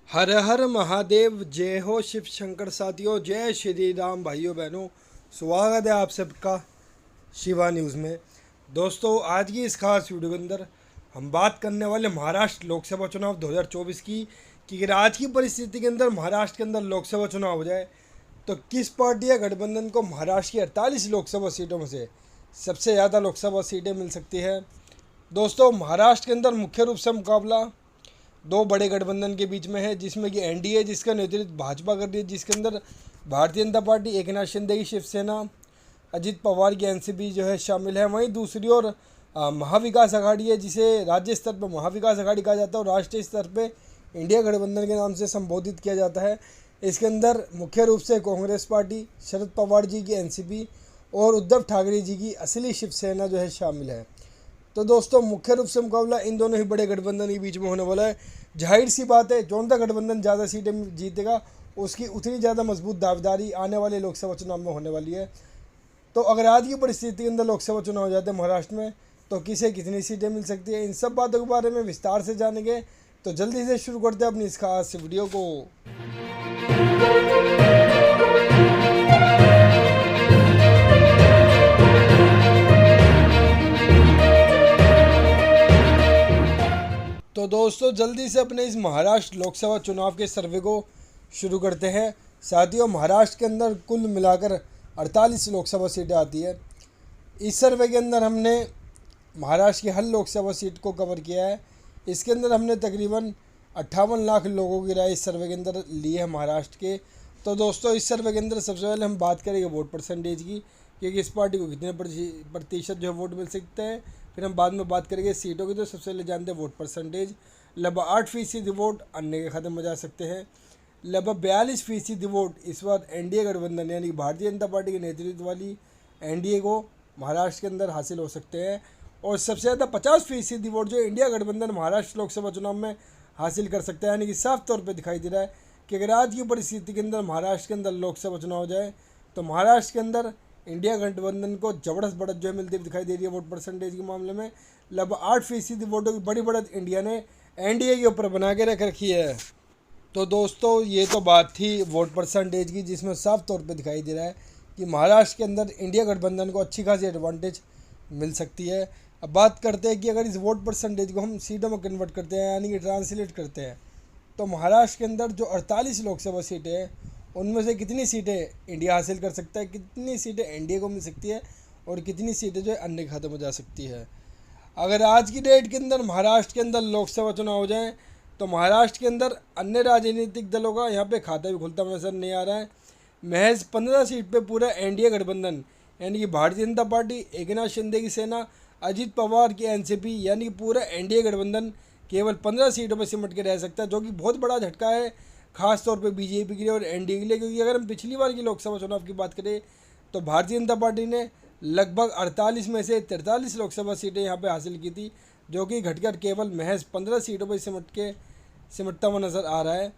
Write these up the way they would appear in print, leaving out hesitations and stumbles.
हर हर महादेव, जय हो शिव शंकर साथियों, जय श्री राम भाइयों बहनों। स्वागत है आप सबका शिवा न्यूज़ में। दोस्तों, आज की इस खास वीडियो के अंदर हम बात करने वाले महाराष्ट्र लोकसभा चुनाव 2024 की कि अगर आज की परिस्थिति के अंदर महाराष्ट्र के अंदर लोकसभा चुनाव हो जाए तो किस पार्टी या गठबंधन को महाराष्ट्र की 48 लोकसभा सीटों में से सबसे ज़्यादा लोकसभा सीटें मिल सकती है। दोस्तों, महाराष्ट्र के अंदर मुख्य रूप से मुकाबला दो बड़े गठबंधन के बीच में है, जिसमें कि एनडीए जिसका नेतृत्व भाजपा कर रही है, जिसके अंदर भारतीय जनता पार्टी, एकनाथ शिंदे की शिवसेना, अजित पवार की एनसीपी जो है शामिल है। वहीं दूसरी ओर महाविकास आघाड़ी है, जिसे राज्य स्तर पर महाविकास आघाड़ी कहा जाता है और राष्ट्रीय स्तर पर इंडिया गठबंधन के नाम से संबोधित किया जाता है। इसके अंदर मुख्य रूप से कांग्रेस पार्टी, शरद पवार जी की एनसीपी और उद्धव ठाकरे जी की असली शिवसेना जो है शामिल है। तो दोस्तों, मुख्य रूप से मुकाबला इन दोनों ही बड़े गठबंधन के बीच में होने वाला है। जाहिर सी बात है, कौन सा गठबंधन ज़्यादा सीटें जीतेगा उसकी उतनी ज़्यादा मजबूत दावेदारी आने वाले लोकसभा चुनाव में होने वाली है। तो अगर आज की परिस्थिति के अंदर लोकसभा चुनाव हो जाते हैं महाराष्ट्र में, तो किसे कितनी सीटें मिल सकती है, इन सब बातों के बारे में विस्तार से जानेंगे। तो जल्दी से शुरू करते हैं अपनी इस खास वीडियो को। तो दोस्तों, जल्दी से अपने इस महाराष्ट्र लोकसभा चुनाव के सर्वे को शुरू करते हैं। साथियों, महाराष्ट्र के अंदर कुल मिलाकर 48 लोकसभा सीटें आती है। इस सर्वे के अंदर हमने महाराष्ट्र की हर लोकसभा सीट को कवर किया है। इसके अंदर हमने तकरीबन 58 लाख लोगों की राय इस सर्वे के अंदर ली है महाराष्ट्र के। तो दोस्तों, इस सर्वे के अंदर सबसे पहले हम बात करेंगे वोट परसेंटेज की, कि किस पार्टी को कितने प्रतिशत जो है वोट मिल सकते हैं। फिर हम बाद में बात करेंगे सीटों की। तो सबसे पहले जानते हैं वोट परसेंटेज। लगभग 8% वोट अन्य के खाते में जा सकते हैं। लगभग 42% वोट इस बार एनडीए गठबंधन यानी भारतीय जनता पार्टी के नेतृत्व वाली एनडीए को महाराष्ट्र के अंदर हासिल हो सकते हैं। और सबसे ज़्यादा 50% वोट जो इंडिया गठबंधन महाराष्ट्र लोकसभा चुनाव में हासिल कर सकता है। यानी कि साफ तौर पर दिखाई दे रहा है कि अगर आज की परिस्थिति के अंदर महाराष्ट्र के अंदर लोकसभा चुनाव हो जाए तो महाराष्ट्र के अंदर इंडिया गठबंधन को जबरदस्त बढ़त जो है मिलती हुई दिखाई दे रही है। वोट परसेंटेज के मामले में लगभग 8% वोटों की बड़ी बढ़त इंडिया ने एनडीए के ऊपर बना के रख रखी है। तो दोस्तों, ये तो बात थी वोट परसेंटेज की, जिसमें साफ तौर पे दिखाई दे रहा है कि महाराष्ट्र के अंदर इंडिया गठबंधन को अच्छी खासी एडवांटेज मिल सकती है। अब बात करते हैं कि अगर इस वोट परसेंटेज को हम सीटों में कन्वर्ट करते हैं, यानी कि ट्रांसलेट करते हैं, तो महाराष्ट्र के अंदर जो 48 लोकसभा सीटें हैं उनमें से कितनी सीटें इंडिया हासिल कर सकता है, कितनी सीटें एनडीए को मिल सकती है और कितनी सीटें जो है अन्य खाते में जा सकती है। अगर आज की डेट के अंदर महाराष्ट्र के अंदर लोकसभा चुनाव हो जाए तो महाराष्ट्र के अंदर अन्य राजनीतिक दलों का यहाँ पे खाता भी खुलता नजर नहीं आ रहा है। महज 15 सीट पे पूरा एनडीए गठबंधन यानी कि भारतीय जनता पार्टी, एकनाथ शिंदे की सेना, अजित पवार की एनसीपी यानी कि पूरा एनडीए गठबंधन केवल 15 सीटों पर सिमट के रह सकता है, जो कि बहुत बड़ा झटका है खास तौर पे बीजेपी के लिए और एनडीए के लिए। क्योंकि अगर हम पिछली बार की लोकसभा चुनाव की बात करें तो भारतीय जनता पार्टी ने लगभग 48 में से 43 लोकसभा सीटें यहाँ पे हासिल की थी, जो कि घटकर केवल महज 15 सीटों पर सिमटता हुआ नज़र आ रहा है।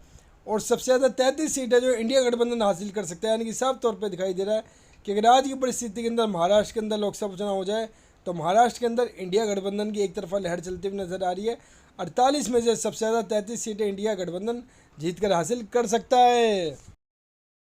और सबसे ज़्यादा 33 सीटें जो इंडिया गठबंधन हासिल कर सकता है। यानी कि साफ तौर पर दिखाई दे रहा है कि अगर आज की परिस्थिति के अंदर महाराष्ट्र के अंदर लोकसभा चुनाव हो जाए तो महाराष्ट्र के अंदर इंडिया गठबंधन की एक तरफा लहर चलती हुई नजर आ रही है। 48 में से सबसे ज़्यादा 33 सीटें इंडिया गठबंधन जीत कर हासिल कर सकता है।